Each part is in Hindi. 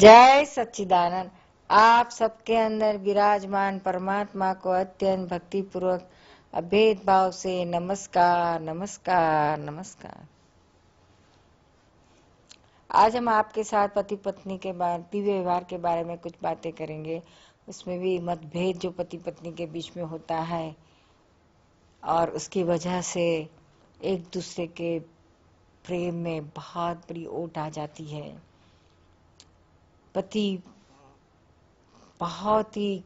जय सच्चिदानंद। आप सबके अंदर विराजमान परमात्मा को अत्यंत भक्ति पूर्वक अभेद भाव से नमस्कार नमस्कार नमस्कार। आज हम आपके साथ पति पत्नी के दिव्य व्यवहार के बारे में कुछ बातें करेंगे। उसमें भी मतभेद जो पति पत्नी के बीच में होता है और उसकी वजह से एक दूसरे के प्रेम में बहुत बड़ी ओट आ जाती है। पति बहुत ही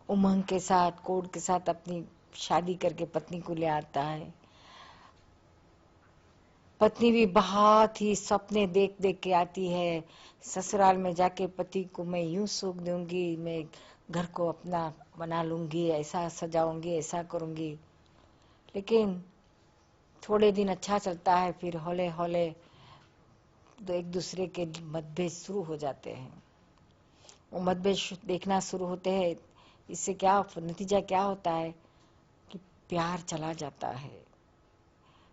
उमंग के साथ कोड के साथ अपनी शादी करके पत्नी को ले आता है। पत्नी भी बहुत ही सपने देख देख के आती है, ससुराल में जाके पति को मैं यूं सुख दूंगी, मैं घर को अपना बना लूंगी, ऐसा सजाऊंगी, ऐसा करूंगी। लेकिन थोड़े दिन अच्छा चलता है, फिर हौले हौले तो एक दूसरे के मतभेद शुरू हो जाते हैं। वो मतभेद देखना शुरू होते हैं। इससे क्या नतीजा क्या होता है कि प्यार चला जाता है।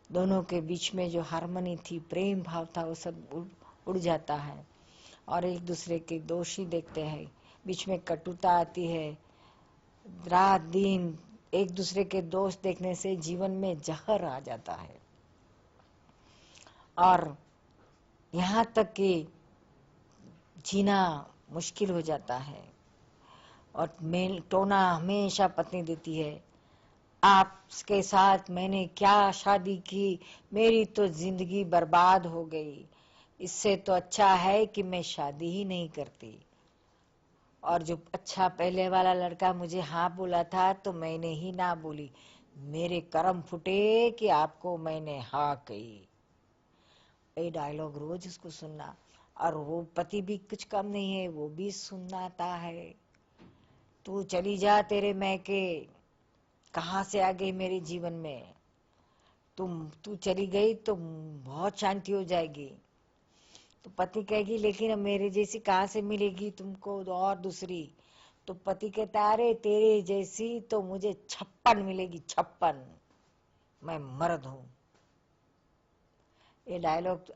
दोनों के बीच में जो हार्मनी थी, प्रेम भाव था, वो सब उड़ जाता है और एक दूसरे के दोष ही देखते हैं। बीच में कटुता आती है। रात दिन एक दूसरे के दोष देखने से जीवन में जहर आ जाता है और यहाँ तक कि जीना मुश्किल हो जाता है। और मेल टोना हमेशा पत्नी देती है, आपके साथ मैंने क्या शादी की, मेरी तो जिंदगी बर्बाद हो गई। इससे तो अच्छा है कि मैं शादी ही नहीं करती। और जो अच्छा पहले वाला लड़का मुझे हाँ बोला था तो मैंने ही ना बोली, मेरे कर्म फुटे कि आपको मैंने हाँ कही। ये डायलॉग रोज उसको सुनना, और वो पति भी कुछ कम नहीं है, वो भी सुनाता है, तू चली जा तेरे मैके, कहाँ से आ गई मेरे जीवन में, तू चली गई तो बहुत शांति हो जाएगी। तो पति कहेगी लेकिन अब मेरे जैसी कहाँ से मिलेगी तुमको और दूसरी। तो पति कहता है अरे तेरे जैसी तो मुझे 56 मिलेगी, 56, मैं मर्द हूं। ये डायलॉग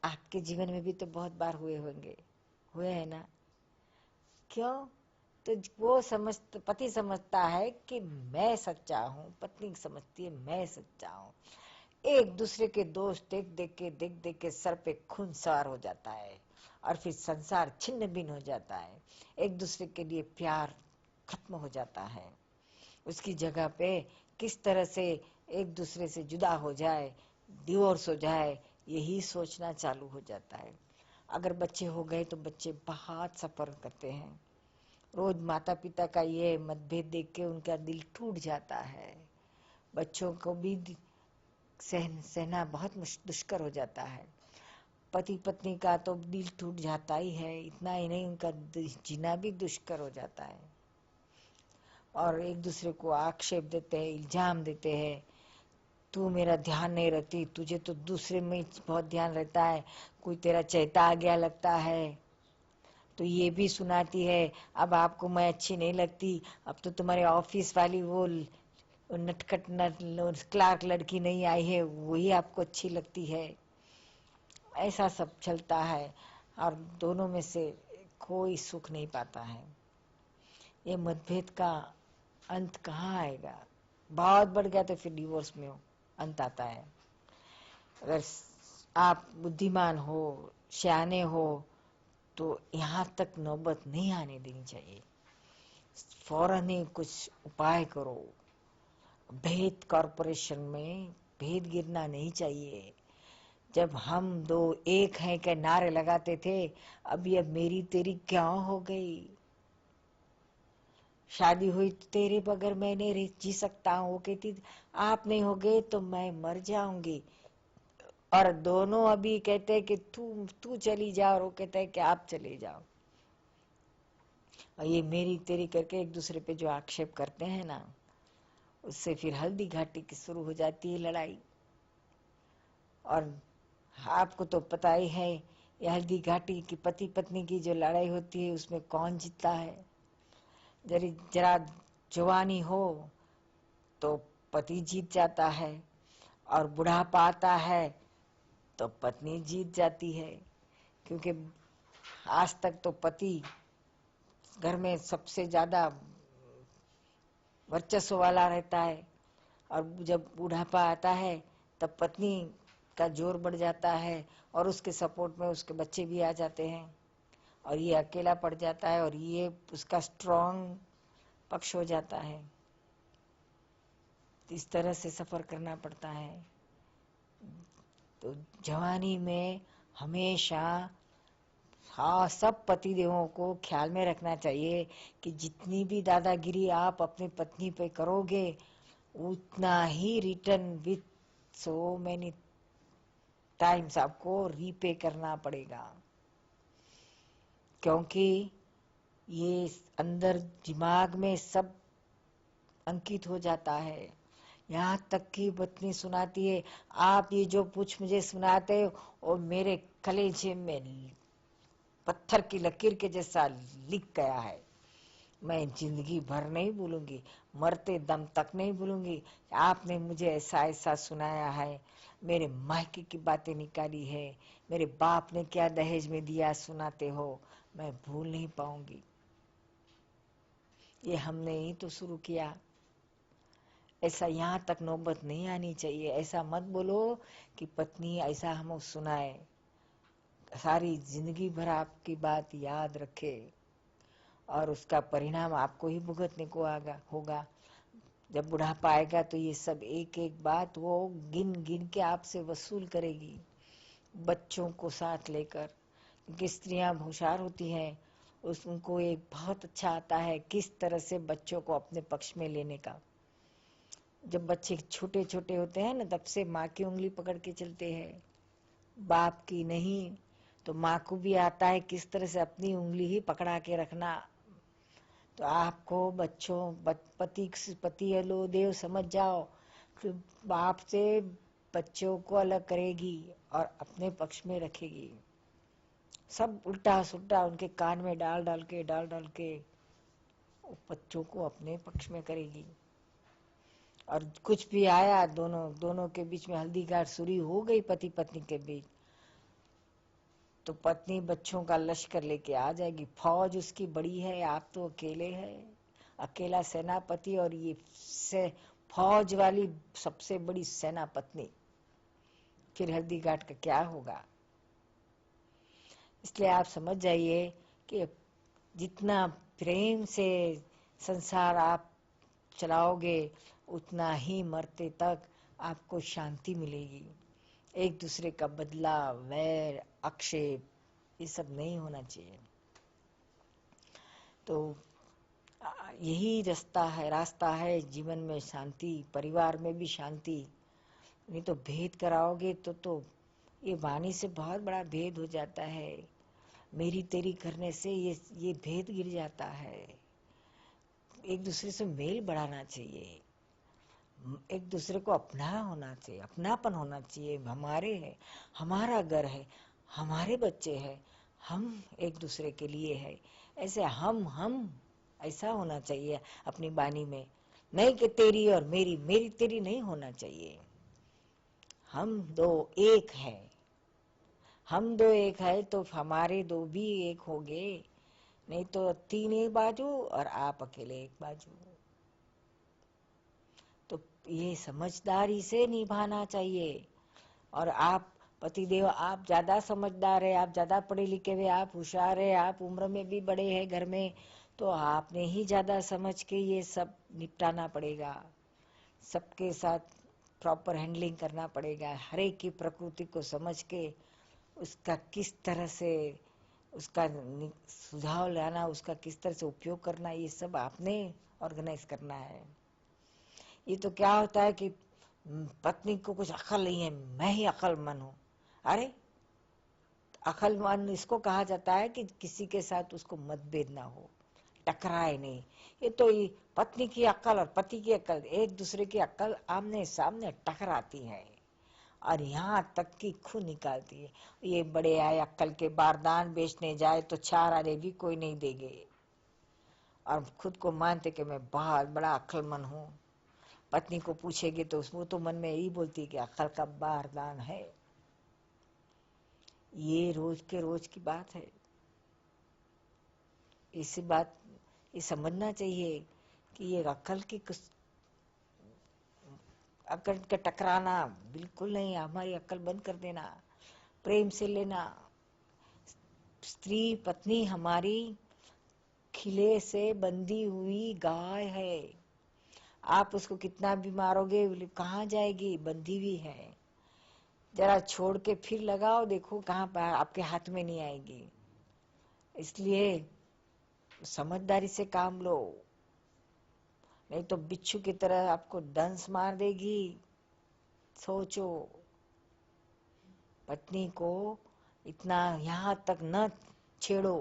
आपके जीवन में भी तो बहुत बार हुए होंगे, हुए हैं ना? क्यों? तो वो पति समझता है कि मैं सच्चा हूँ, पत्नी समझती है मैं सच्चा हूँ। एक दूसरे के दोष देख देख के सर पे खून सवार हो जाता है और फिर संसार छिन्न भिन्न हो जाता है। एक दूसरे के लिए प्यार खत्म हो जाता है। उसकी जगह पे किस तरह से एक दूसरे से जुदा हो जाए, डिवोर्स हो जाए, यही सोचना चालू हो जाता है। अगर बच्चे हो गए तो बच्चे बहुत सफर करते हैं। रोज माता पिता का ये मतभेद देख के उनका दिल टूट जाता है। बच्चों को भी सहना बहुत दुष्कर हो जाता है। पति पत्नी का तो दिल टूट जाता ही है, इतना ही नहीं उनका जीना भी दुष्कर हो जाता है। और एक दूसरे को आक्षेप देते हैं, इल्जाम देते हैं, तू मेरा ध्यान नहीं रखती, तुझे तो दूसरे में बहुत ध्यान रहता है, कोई तेरा चैता आ गया लगता है। तो ये भी सुनाती है, अब आपको मैं अच्छी नहीं लगती, अब तो तुम्हारे ऑफिस वाली वो नटखट क्लार्क लड़की नहीं आई है, वही आपको अच्छी लगती है। ऐसा सब चलता है और दोनों में से कोई सुख नहीं पाता है। ये मतभेद का अंत कहाँ आएगा? बहुत बढ़ गया तो फिर डिवोर्स में अंत आता है। अगर आप बुद्धिमान हो, सियाने हो, तो यहाँ तक नौबत नहीं आने देनी चाहिए। फौरन ही कुछ उपाय करो। भेद कॉरपोरेशन में भेद गिरना नहीं चाहिए। जब हम दो एक हैं के नारे लगाते थे, अभी अब मेरी तेरी क्या हो गई। शादी हुई तो तेरे बगैर मैं नहीं जी सकता हूँ, वो कहती आप नहीं होगे तो मैं मर जाऊंगी। और दोनों अभी कहते हैं कि तू चली जाओ, और वो कहते हैं कि आप चले जाओ। और ये मेरी तेरी करके एक दूसरे पे जो आक्षेप करते हैं ना, उससे फिर हल्दी घाटी की शुरू हो जाती है लड़ाई। और आपको तो पता ही है, ये हल्दी घाटी की पति पत्नी की जो लड़ाई होती है उसमें कौन जीतता है। जरा जवानी हो तो पति जीत जाता है, और बुढ़ापा आता है तो पत्नी जीत जाती है। क्योंकि आज तक तो पति घर में सबसे ज्यादा वर्चस्व वाला रहता है, और जब बुढ़ापा आता है तब पत्नी का जोर बढ़ जाता है, और उसके सपोर्ट में उसके बच्चे भी आ जाते हैं, और ये अकेला पड़ जाता है, और ये उसका स्ट्रॉन्ग पक्ष हो जाता है। इस तरह से सफर करना पड़ता है। तो जवानी में हमेशा हाँ सब पतिदेवों को ख्याल में रखना चाहिए कि जितनी भी दादागिरी आप अपनी पत्नी पे करोगे, उतना ही return with so many times आपको रीपे करना पड़ेगा, क्योंकि ये अंदर दिमाग में सब अंकित हो जाता है। यहाँ तक कि पत्नी सुनाती है, आप ये जो कुछ मुझे सुनाते हो और मेरे कलेजे में पत्थर की लकीर के जैसा लिख गया है, मैं जिंदगी भर नहीं भूलूंगी, मरते दम तक नहीं भूलूंगी। आपने मुझे ऐसा ऐसा सुनाया है, मेरे मायके की बातें निकाली है, मेरे बाप ने क्या दहेज में दिया सुनाते हो, मैं भूल नहीं पाऊंगी। ये हमने ही तो शुरू किया, ऐसा यहाँ तक नौबत नहीं आनी चाहिए। ऐसा मत बोलो कि पत्नी ऐसा हमें सुनाए, सारी जिंदगी भर आपकी बात याद रखे और उसका परिणाम आपको ही भुगतने को होगा। जब बुढ़ापा आएगा तो ये सब एक एक बात वो गिन गिन के आपसे वसूल करेगी, बच्चों को साथ लेकर। क्योंकि स्त्रियां होशियार होती हैं, उनको एक बहुत अच्छा आता है किस तरह से बच्चों को अपने पक्ष में लेने का। जब बच्चे छोटे छोटे होते हैं ना, तब से माँ की उंगली पकड़ के चलते हैं, बाप की नहीं। तो माँ को भी आता है किस तरह से अपनी उंगली ही पकड़ा के रखना। तो आपको बच्चों पति लो देव समझ जाओ कि बाप से बच्चों को अलग करेगी और अपने पक्ष में रखेगी। सब उल्टा सुल्टा उनके कान में डाल डाल के बच्चों को अपने पक्ष में करेगी। और कुछ भी आया, दोनों के बीच में हल्दी गांठ शुरू हो गई पति पत्नी के बीच, तो पत्नी बच्चों का लश्कर लेके आ जाएगी। फौज उसकी बड़ी है, आप तो अकेले हैं, अकेला सेनापति, और ये फौज वाली सबसे बड़ी सेना पत्नी, फिर हल्दी घाट का क्या होगा। इसलिए आप समझ जाइए कि जितना प्रेम से संसार आप चलाओगे, उतना ही मरते तक आपको शांति मिलेगी। एक दूसरे का बदला, वैर, आक्षेप, ये सब नहीं होना चाहिए। तो यही रास्ता है जीवन में शांति, परिवार में भी शांति। नहीं तो भेद कराओगे तो ये वाणी से बहुत बड़ा भेद हो जाता है। मेरी तेरी करने से ये भेद गिर जाता है। एक दूसरे से मेल बढ़ाना चाहिए, एक दूसरे को अपना होना चाहिए, अपनापन होना चाहिए। हमारे है, हमारा घर है, हमारे बच्चे हैं, हम एक दूसरे के लिए है। ऐसे हम ऐसा होना चाहिए अपनी वाणी में। नहीं कि तेरी और मेरी तेरी नहीं होना चाहिए। हम दो एक है, हम दो एक है तो हमारे दो भी एक होंगे। नहीं तो तीन एक बाजू और आप अकेले एक बाजू। तो ये समझदारी से निभाना चाहिए। और आप पतिदेव, आप ज्यादा समझदार है, आप ज्यादा पढ़े लिखे हुए, आप होशियार है, आप उम्र में भी बड़े हैं घर में, तो आपने ही ज्यादा समझ के ये सब निपटाना पड़ेगा। सबके साथ प्रॉपर हैंडलिंग करना पड़ेगा, हर एक की प्रकृति को समझ के उसका किस तरह से उसका सुझाव लाना, उसका किस तरह से उपयोग करना, ये सब आपने ऑर्गेनाइज करना है। ये तो क्या होता है कि पत्नी को कुछ अकल नहीं है, मैं ही अकलमंद हूँ। अरे अकलमंद इसको कहा जाता है कि किसी के साथ उसको मतभेद ना हो, टकराए नहीं। ये तो ये पत्नी की अकल और पति की अकल, एक दूसरे की अकल आमने सामने टकराती है और यहाँ तक कि खून निकालती है। ये बड़े आए अक्कल के बारदान बेचने जाए तो 4 आने भी कोई नहीं देंगे, और खुद को मानते कि मैं बहुत बड़ा अक्लमंद हूँ। पत्नी को पूछेगी तो वो तो मन में यही बोलती है कि अक्ल का बारदान है। ये रोज के रोज की बात है। इसी बात ये समझना चाहिए कि ये अक्ल की कुछ अक्ल का टकराना बिल्कुल नहीं, हमारी अक्ल बंद कर देना, प्रेम से लेना। स्त्री पत्नी हमारी खिले से बंधी हुई गाय है, आप उसको कितना भी मारोगे कहाँ जाएगी, बंधी हुई है। जरा छोड़ के फिर लगाओ, देखो कहाँ पर आपके हाथ में नहीं आएगी। इसलिए समझदारी से काम लो, नहीं तो बिच्छू की तरह आपको डंस मार देगी। सोचो, पत्नी को इतना यहाँ तक न छेड़ो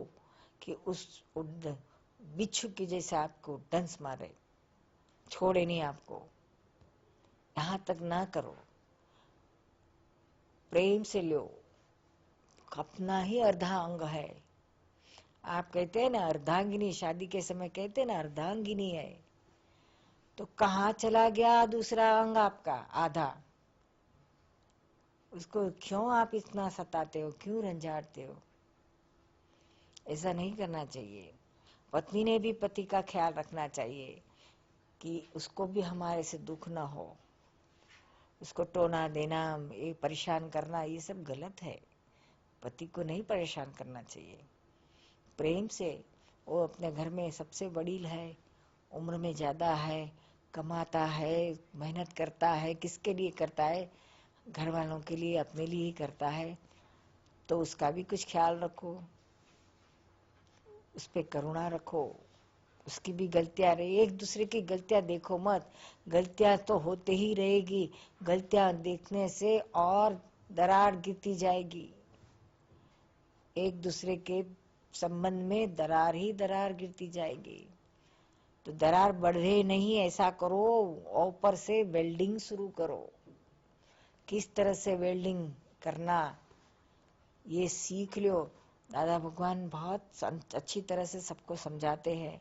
कि उस बिच्छू की जैसे आपको डंस मारे, छोड़े नहीं आपको, यहाँ तक ना करो। प्रेम से लो, अपना ही अर्धा अंग है। आप कहते हैं ना अर्धांगिनी, शादी के समय कहते हैं ना अर्धांगिनी है, तो कहाँ चला गया दूसरा अंग आपका आधा? उसको क्यों आप इतना सताते हो, क्यों रंझाड़ते हो? ऐसा नहीं करना चाहिए। पत्नी ने भी पति का ख्याल रखना चाहिए कि उसको भी हमारे से दुख ना हो। उसको टोना देना, ये परेशान करना, ये सब गलत है। पति को नहीं परेशान करना चाहिए। प्रेम से, वो अपने घर में सबसे वडील है, उम्र में ज्यादा है, कमाता है, मेहनत करता है, किसके लिए करता है? घर वालों के लिए, अपने लिए ही करता है। तो उसका भी कुछ ख्याल रखो, उस पर करुणा रखो। उसकी भी गलतियां रही, एक दूसरे की गलतियां देखो मत, गलतियां तो होते ही रहेगी। गलतियां देखने से और दरार गिरती जाएगी। एक दूसरे के संबंध में दरार ही दरार गिरती जाएगी। तो दरार बढ़े नहीं, ऐसा करो, ऊपर से वेल्डिंग शुरू करो। किस तरह से वेल्डिंग करना ये सीख लो। दादा भगवान बहुत अच्छी तरह से सबको समझाते हैं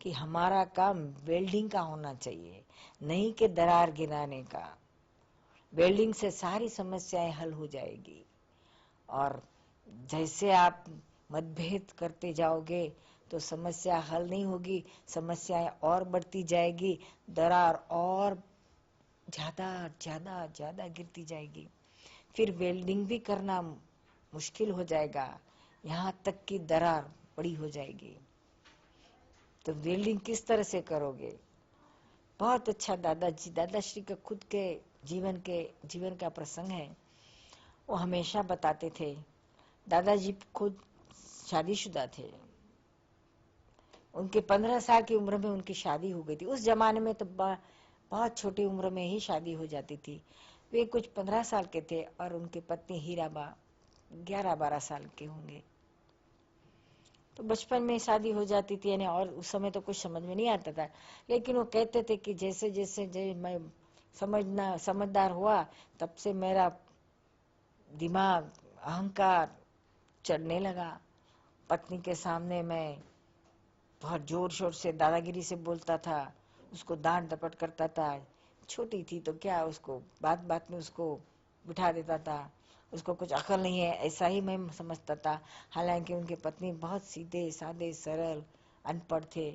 कि हमारा काम वेल्डिंग का होना चाहिए, नहीं कि दरार गिराने का। वेल्डिंग से सारी समस्याएं हल हो जाएगी। और जैसे आप मतभेद करते जाओगे तो समस्या हल नहीं होगी, समस्याएं और बढ़ती जाएगी, दरार और ज्यादा ज्यादा ज्यादा गिरती जाएगी। फिर वेल्डिंग भी करना मुश्किल हो जाएगा, यहाँ तक कि दरार बड़ी हो जाएगी। तो वेल्डिंग किस तरह से करोगे? बहुत अच्छा दादाश्री का खुद के जीवन का प्रसंग है। वो हमेशा बताते थे, दादाजी खुद शादीशुदा थे। उनके 15 साल की उम्र में उनकी शादी हो गई थी। उस जमाने में तो बहुत छोटी उम्र में ही शादी हो जाती थी। वे कुछ 15 साल के थे और उनकी पत्नी हीराबा 11-12 साल के होंगे। तो बचपन में शादी हो जाती थी यानी, और उस समय तो कुछ समझ में नहीं आता था। लेकिन वो कहते थे कि जैसे जैसे मैं समझदार हुआ, तब से मेरा दिमाग, अहंकार चढ़ने लगा। पत्नी के सामने मैं बहुत जोर शोर से दादागिरी से बोलता था, उसको डांट डपट करता था। छोटी थी तो क्या, उसको बात बात में उसको बिठा देता था। उसको कुछ अकल नहीं है ऐसा ही मैं समझता था। हालांकि उनकी पत्नी बहुत सीधे साधे सरल अनपढ़ थे।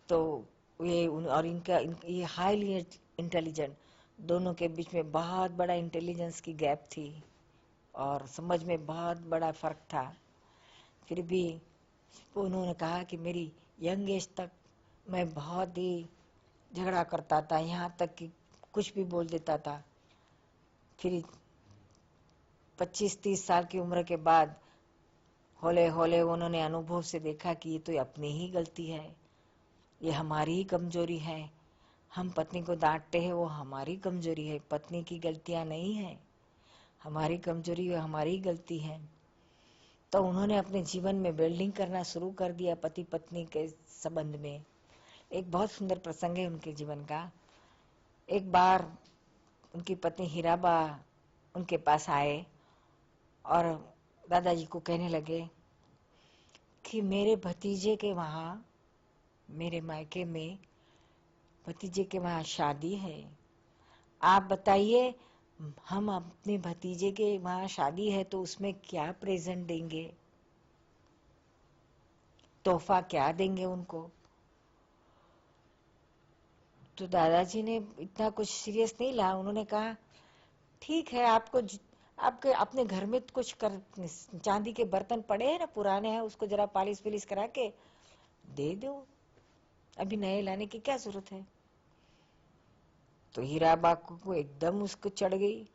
तो ये और ये हाईली इंटेलिजेंट, दोनों के बीच में बहुत बड़ा इंटेलिजेंस की गैप थी और समझ में बहुत बड़ा फर्क था। फिर भी उन्होंने कहा कि मेरी यंग एज तक मैं बहुत ही झगड़ा करता था, यहाँ तक कि कुछ भी बोल देता था। फिर 25-30 साल की उम्र के बाद हौले हौले उन्होंने अनुभव से देखा कि ये तो अपनी ही गलती है, ये हमारी ही कमजोरी है। हम पत्नी को डांटते हैं, वो हमारी कमजोरी है, पत्नी की गलतियां नहीं है, हमारी कमजोरी है, हमारी गलती है। तो उन्होंने अपने जीवन में वेल्डिंग करना शुरू कर दिया पति पत्नी के संबंध में। एक बहुत सुंदर प्रसंग है उनके जीवन का। एक बार उनकी पत्नी हीराबा उनके पास आए और दादाजी को कहने लगे कि मेरे भतीजे के वहां, मेरे मायके में भतीजे के वहां शादी है, आप बताइए हम अपने भतीजे के वहां शादी है तो उसमें क्या प्रेजेंट देंगे। तोहफा क्या देंगे उनको। तो दादाजी ने इतना कुछ सीरियस नहीं लिया। उन्होंने कहा ठीक है, आपके अपने घर में कुछ कर चांदी के बर्तन पड़े हैं ना, पुराने हैं, उसको जरा पालिश विलिश करा के दे दो, अभी नए लाने की क्या जरूरत है। तो हीरा बाकू को एकदम उसको चढ़ गई।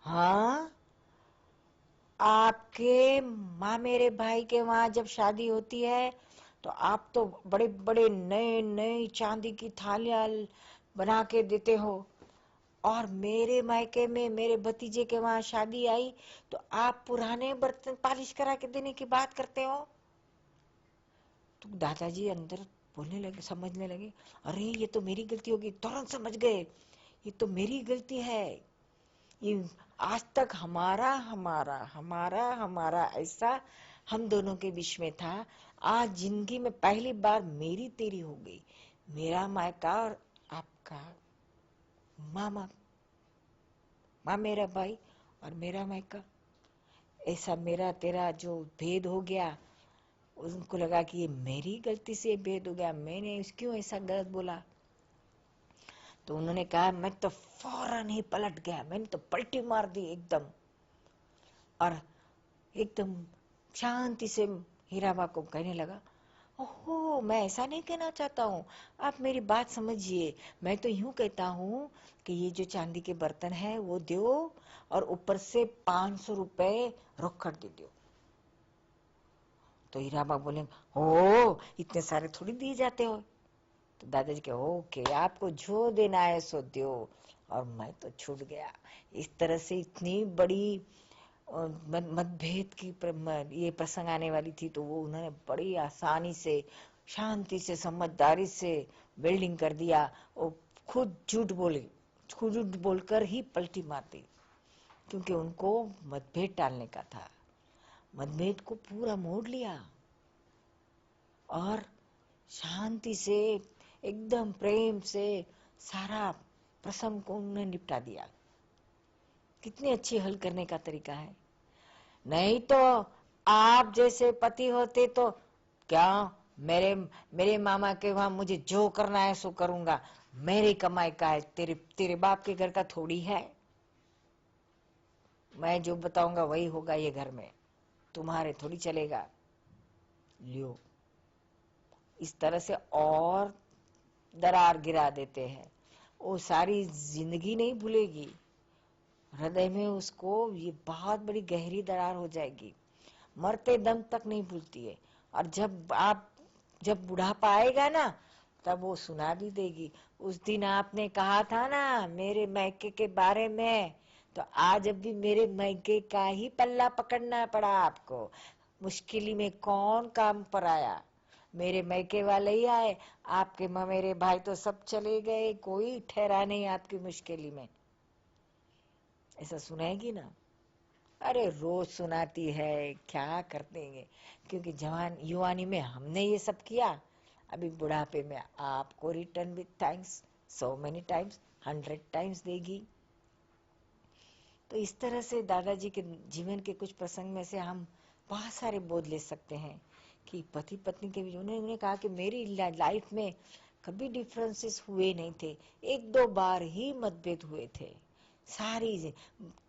हाँ, आपके माँ मेरे भाई के वहां जब शादी होती है तो आप तो बड़े बड़े नए नए चांदी की थालियां बना के देते हो, और मेरे मायके में मेरे भतीजे के वहां शादी आई तो आप पुराने बर्तन पालिश करा के देने की बात करते हो। तो दादाजी अंदर बोलने लगे, समझने लगे, अरे ये तो मेरी गलती होगी। तुरंत समझ गए ये तो मेरी गलती है। ये आज तक हमारा हमारा हमारा हमारा ऐसा हम दोनों के बीच में था। आज जिंदगी में पहली बार मेरी तेरी हो गई। मेरा मायका और आपका मामा, माँ मेरा भाई और मेरा मायका, ऐसा मेरा तेरा जो भेद हो गया। उनको लगा कि ये मेरी गलती से भेद हो गया, मैंने क्यों ऐसा गलत बोला। तो उन्होंने कहा, मैं तो फौरन ही पलट गया, मैंने तो पलटी मार दी एकदम, और एकदम शांति से हीराबा को कहने लगा, ओहो मैं ऐसा नहीं कहना चाहता हूँ, आप मेरी बात समझिए। मैं तो यूं कहता हूँ कि ये जो चांदी के बर्तन है वो दो, और ऊपर से 500 रुपए रोकड़ दे दो। तो हीराबा बोले, ओ इतने सारे थोड़ी दिए जाते हो। तो दादाजी के, ओके आपको जो देना है सो दो। और मैं तो छूट गया। इस तरह से इतनी बड़ी मतभेद की ये प्रसंग आने वाली थी, तो वो उन्होंने बड़ी आसानी से शांति से समझदारी से वेल्डिंग कर दिया। वो खुद झूठ बोलकर ही पलटी मार दी, क्योंकि उनको मतभेद टालने का था। मतभेद को पूरा मोड़ लिया और शांति से एकदम प्रेम से सारा प्रसंग को उन्होंने निपटा दिया। कितनी अच्छी हल करने का तरीका है। नहीं तो आप जैसे पति होते तो क्या, मेरे मेरे मामा के वहां मुझे जो करना है सो करूंगा, मेरी कमाई का है, तेरे बाप के घर का थोड़ी है। मैं जो बताऊंगा वही होगा ये घर में, तुम्हारे थोड़ी चलेगा। लियो, इस तरह से और दरार गिरा देते हैं। वो सारी जिंदगी नहीं भूलेगी, हृदय में उसको ये बहुत बड़ी गहरी दरार हो जाएगी, मरते दम तक नहीं भूलती है। और जब बुढ़ापा आएगा ना, तब वो सुना भी देगी, उस दिन आपने कहा था ना मेरे मैके के बारे में, तो आज अब भी मेरे मैके का ही पल्ला पकड़ना पड़ा आपको। मुश्किली में कौन काम पर आया, मेरे मैके वाले ही आए, आपके मेरे भाई तो सब चले गए, कोई ठहरा नहीं आपकी मुश्किली में। ऐसा सुनाएगी ना, अरे रोज सुनाती है, क्या कर देंगे, क्योंकि जवान युवानी में हमने ये सब किया, अभी बुढ़ापे में आपको return with thanks so many times, 100 times देगी। तो इस तरह से दादाजी के जीवन के कुछ प्रसंग में से हम बहुत सारे बोध ले सकते हैं कि पति पत्नी के बीच, उन्होंने कहा कि मेरी लाइफ में कभी डिफरेंसेस हुए नहीं थे, 1-2 बार ही मतभेद हुए थे। सारी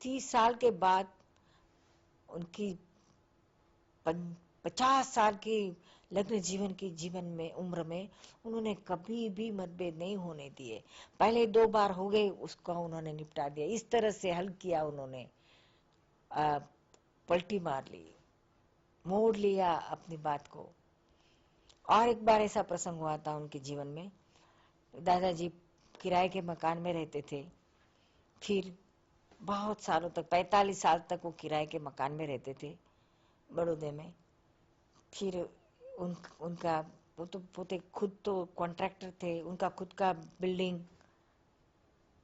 30 साल के बाद उनकी 50 साल की लग्न जीवन में उम्र में उन्होंने कभी भी मतभेद नहीं होने दिए। पहले 2 बार हो गए, उसका उन्होंने निपटा दिया, इस तरह से हल किया उन्होंने। पलटी मार ली, मोड़ लिया अपनी बात को। और एक बार ऐसा प्रसंग हुआ था उनके जीवन में, दादाजी किराए के मकान में रहते थे, फिर बहुत सालों तक 45 साल तक वो किराए के मकान में रहते थे बड़ौदे में। फिर उनका पोते खुद तो कॉन्ट्रैक्टर थे, उनका खुद का बिल्डिंग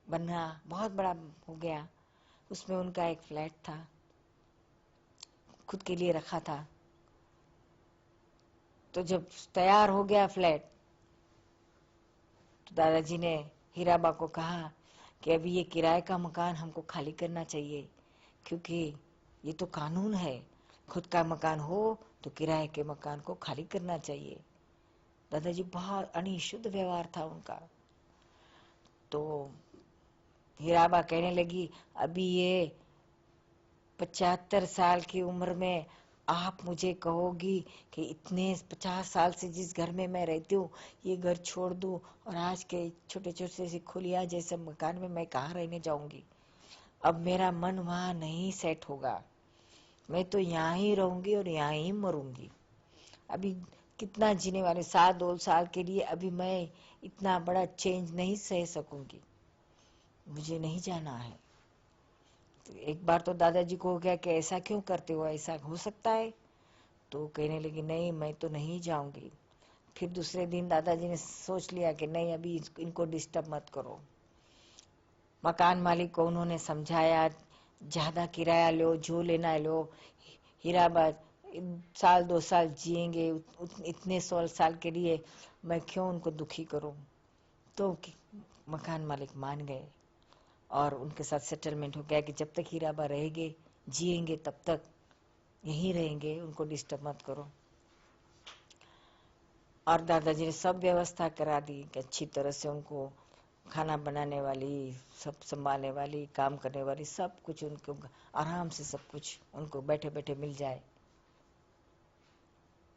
बनना बहुत बड़ा हो गया, उसमें उनका एक फ्लैट था, खुद के लिए रखा था। तो जब तैयार हो गया फ्लैट, तो दादाजी ने हीराबा को कहा कि अभी ये किराए का मकान हमको खाली करना चाहिए, क्योंकि ये तो कानून है, खुद का मकान हो तो किराए के मकान को खाली करना चाहिए। दादाजी बहुत अनिशुद्ध व्यवहार था उनका। तो हीराबा कहने लगी, अभी ये 75 साल की उम्र में आप मुझे कहोगी कि इतने 50 साल से जिस घर में मैं रहती हूँ ये घर छोड़ दूँ और आज के छोटे छोटे से खुलिया जैसे मकान में मैं कहाँ रहने जाऊंगी। अब मेरा मन वहां नहीं सेट होगा, मैं तो यहाँ ही रहूंगी और यहाँ ही मरूंगी। अभी कितना जीने वाले 7-2 साल के लिए अभी मैं इतना बड़ा चेंज नहीं सह सकूंगी, मुझे नहीं जाना है। तो एक बार तो दादाजी को हो गया कि ऐसा क्यों करते हो, ऐसा हो सकता है? तो कहने लगी नहीं मैं तो नहीं जाऊंगी। फिर दूसरे दिन दादाजी ने सोच लिया कि नहीं अभी इनको डिस्टर्ब मत करो। मकान मालिक को उन्होंने समझाया, ज्यादा किराया लो, जो लेना लो, हीराबाद 1-2 साल जिएंगे, इतने 100 साल के लिए मैं क्यों उनको दुखी करूं। तो मकान मालिक मान गए और उनके साथ सेटलमेंट हो गया कि जब तक हीराबा रहेंगे जिएंगे तब तक यहीं रहेंगे, उनको डिस्टर्ब मत करो। और दादाजी ने सब व्यवस्था करा दी कि अच्छी तरह से उनको खाना बनाने वाली, सब संभालने वाली, काम करने वाली, सब कुछ उनको आराम से सब कुछ उनको बैठे बैठे मिल जाए।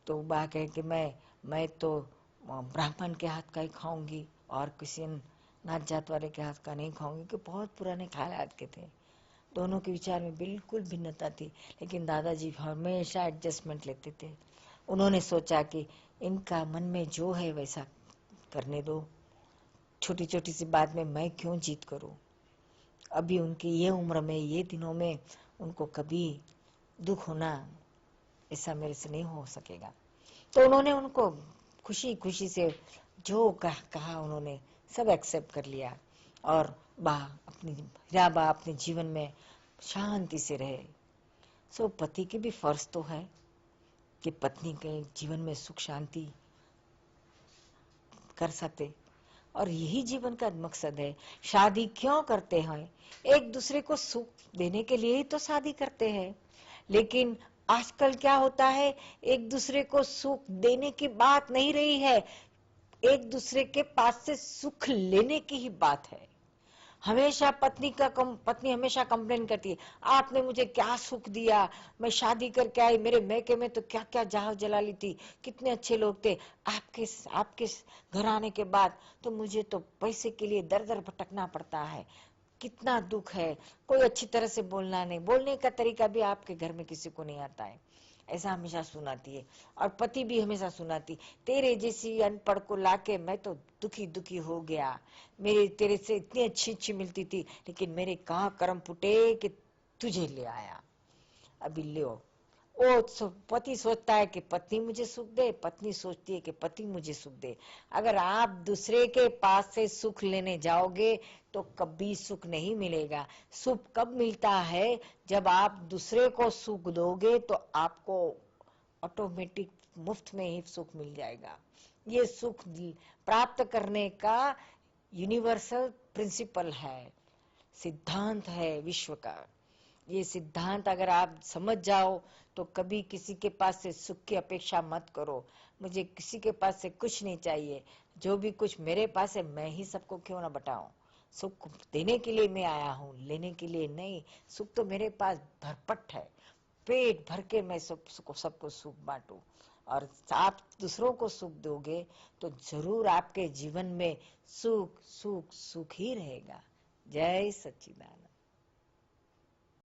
तो बा कहे कि मैं तो ब्राह्मण के हाथ का ही खाऊंगी और किसी नात जात वाले के हाथ का नहीं खाऊंगी, कि बहुत पुराने ख्यालात के थे। दोनों के विचार में बिल्कुल भिन्नता थी, लेकिन दादाजी हमेशा एडजस्टमेंट लेते थे। उन्होंने सोचा कि इनका मन में जो है वैसा करने दो, छोटी छोटी सी बात में मैं क्यों जीत करूं। अभी उनकी ये उम्र में, ये दिनों में उनको कभी दुख होना ऐसा मेरे से नहीं हो सकेगा। तो उन्होंने उनको खुशी खुशी से जो कहा उन्होंने सब एक्सेप्ट कर लिया और हीराबा अपने जीवन में शांति से रहे। सो पति की भी फर्ज तो है कि पत्नी के जीवन में सुख शांति कर सकते, और यही जीवन का मकसद है। शादी क्यों करते हैं? एक दूसरे को सुख देने के लिए ही तो शादी करते हैं। लेकिन आजकल क्या होता है, एक दूसरे को सुख देने की बात नहीं रही है, एक दूसरे के पास से सुख लेने की ही बात है। हमेशा पत्नी हमेशा कंप्लेन करती है, आपने मुझे क्या सुख दिया, मैं शादी करके आई, मेरे मैके में तो क्या क्या जहाज जला ली थी, कितने अच्छे लोग थे, आपके घर आने के बाद तो मुझे तो पैसे के लिए दर दर भटकना पड़ता है, कितना दुख है, कोई अच्छी तरह से बोलना नहीं, बोलने का तरीका भी आपके घर में किसी को नहीं आता है, ऐसा हमेशा सुनाती है। और पति भी हमेशा सुनाती, तेरे जैसी अनपढ़ को लाके मैं तो दुखी दुखी हो गया, मेरे तेरे से इतनी अच्छी अच्छी मिलती थी, लेकिन मेरे कहाँ कर्म फुटे कि तुझे ले आया। अभी लो, वो पति सोचता है कि पत्नी मुझे सुख दे, पत्नी सोचती है कि पति मुझे सुख दे। अगर आप दूसरे के पास से सुख लेने जाओगे तो कभी सुख नहीं मिलेगा। सुख कब मिलता है? जब आप दूसरे को सुख दोगे तो आपको ऑटोमेटिक मुफ्त में ही सुख मिल जाएगा। ये सुख प्राप्त करने का यूनिवर्सल प्रिंसिपल है, सिद्धांत है विश्व का। ये सिद्धांत अगर आप समझ जाओ तो कभी किसी के पास से सुख की अपेक्षा मत करो। मुझे किसी के पास से कुछ नहीं चाहिए, जो भी कुछ मेरे पास है मैं ही सबको क्यों ना बटाऊं। सुख देने के लिए मैं आया हूँ, लेने के लिए नहीं। सुख तो मेरे पास भरपट है, पेट भर के मैं सबको सुख बांटू। और आप दूसरों को सुख दोगे तो जरूर आपके जीवन में सुख सुख सुख ही रहेगा। जय सच्चिदानंद।